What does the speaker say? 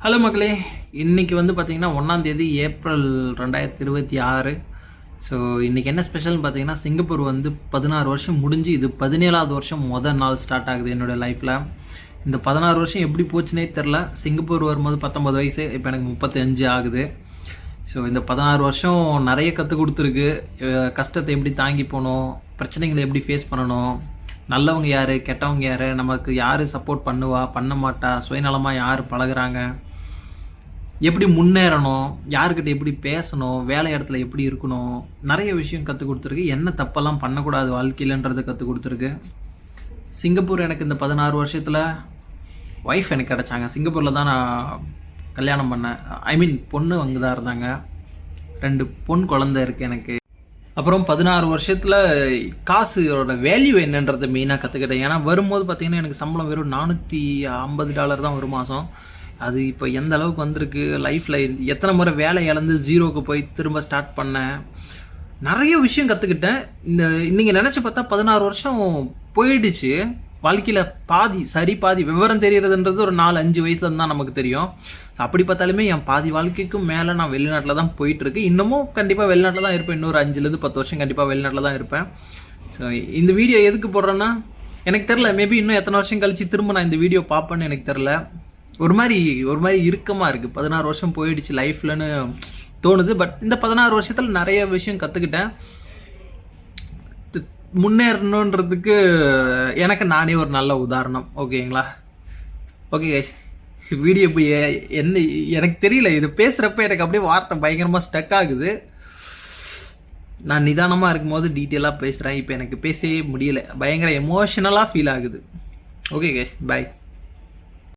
Hello மக்களே, இன்றைக்கி வந்து பார்த்திங்கன்னா 1 ஏப்ரல் 2026. ஸோ இன்றைக்கி என்ன ஸ்பெஷல்னு பார்த்தீங்கன்னா, சிங்கப்பூர் வந்து 16 வருஷம் முடிஞ்சு இது 17வது வருஷம் நாள் ஸ்டார்ட் ஆகுது என்னோடய லைஃப்பில். இந்த 16 வருஷம் எப்படி போச்சுனே தெரில. சிங்கப்பூர் வரும்போது 19 வயசு, இப்போ எனக்கு 35 ஆகுது. ஸோ இந்த 16 வருஷம் நிறைய கற்றுக் கொடுத்துருக்கு. கஷ்டத்தை எப்படி தாங்கி போகணும், பிரச்சனைகளை எப்படி ஃபேஸ் பண்ணணும், நல்லவங்க யார், கெட்டவங்க யார், நமக்கு யார் சப்போர்ட் பண்ணுவா பண்ண மாட்டா, சுயநலமாக யார் பழகுறாங்க, எப்படி முன்னேறணும், யாருக்கிட்ட எப்படி பேசணும், வேலை இடத்துல எப்படி இருக்கணும், நிறைய விஷயம் கற்றுக் கொடுத்துருக்கு. என்ன தப்பெல்லாம் பண்ணக்கூடாது வாழ்க்கையிலன்றதை கற்றுக் கொடுத்துருக்கு. சிங்கப்பூர் எனக்கு இந்த 16 வருஷத்தில் ஒய்ஃப் எனக்கு கிடச்சாங்க. சிங்கப்பூரில் தான் நான் கல்யாணம் பண்ணேன். பொண்ணு அங்கே தான் இருந்தாங்க. 2 பொன் குழந்தை இருக்குது எனக்கு. அப்புறம் 16 வருஷத்தில் காசோட வேல்யூ என்னன்றதை மெயினாக கற்றுக்கிட்டேன். ஏன்னா வரும்போது பார்த்திங்கன்னா எனக்கு சம்பளம் வெறும் $450 தான் ஒரு மாதம். அது இப்போ எந்த அளவுக்கு வந்திருக்கு, லைஃப்பில் எத்தனை முறை வேலை இழந்து ஜீரோவுக்கு போய் திரும்ப ஸ்டார்ட் பண்ணேன். நிறைய விஷயம் கற்றுக்கிட்டேன். நீங்கள் நினச்சி பார்த்தா 16 வருஷம் போயிடுச்சு. வாழ்க்கையில் பாதி விவரம் தெரிகிறதுன்றது ஒரு 4-5 வயசுல தான் நமக்கு தெரியும். ஸோ அப்படி பார்த்தாலுமே என் பாதி வாழ்க்கைக்கும் மேலே நான் வெளிநாட்டில் தான் போயிட்டுருக்கு. இன்னமும் கண்டிப்பாக வெளிநாட்டில் தான் இருப்பேன். இன்னொரு 5-10 வருஷம் கண்டிப்பாக வெளிநாட்டில் தான் இருப்பேன். ஸோ இந்த வீடியோ எதுக்கு போடுறேன்னா எனக்கு தெரில. மேபி இன்னும் எத்தனை வருஷம் கழிச்சு திரும்ப நான் இந்த வீடியோ பார்ப்பேன்னு எனக்கு தெரில. ஒரு மாதிரி இறுக்கமாக இருக்குது. 16 வருஷம் போயிடுச்சு லைஃப்லன்னு தோணுது. பட் இந்த 16 வருஷத்தில் நிறைய விஷயம் கற்றுக்கிட்டேன். முன்னேறணுன்றதுக்கு எனக்கு நானே ஒரு நல்ல உதாரணம். ஓகேங்களா? ஓகே கைஸ், வீடியோ இப்போ என்ன எனக்கு தெரியல. இது பேசுகிறப்ப எனக்கு அப்படியே வார்த்தை பயங்கரமாக ஸ்டக் ஆகுது. நான் நிதானமாக இருக்கும்போது டீட்டெயிலாக பேசுகிறேன். இப்போ எனக்கு பேசவே முடியலை. பயங்கர எமோஷனலாக ஃபீல் ஆகுது. Okay guys, by.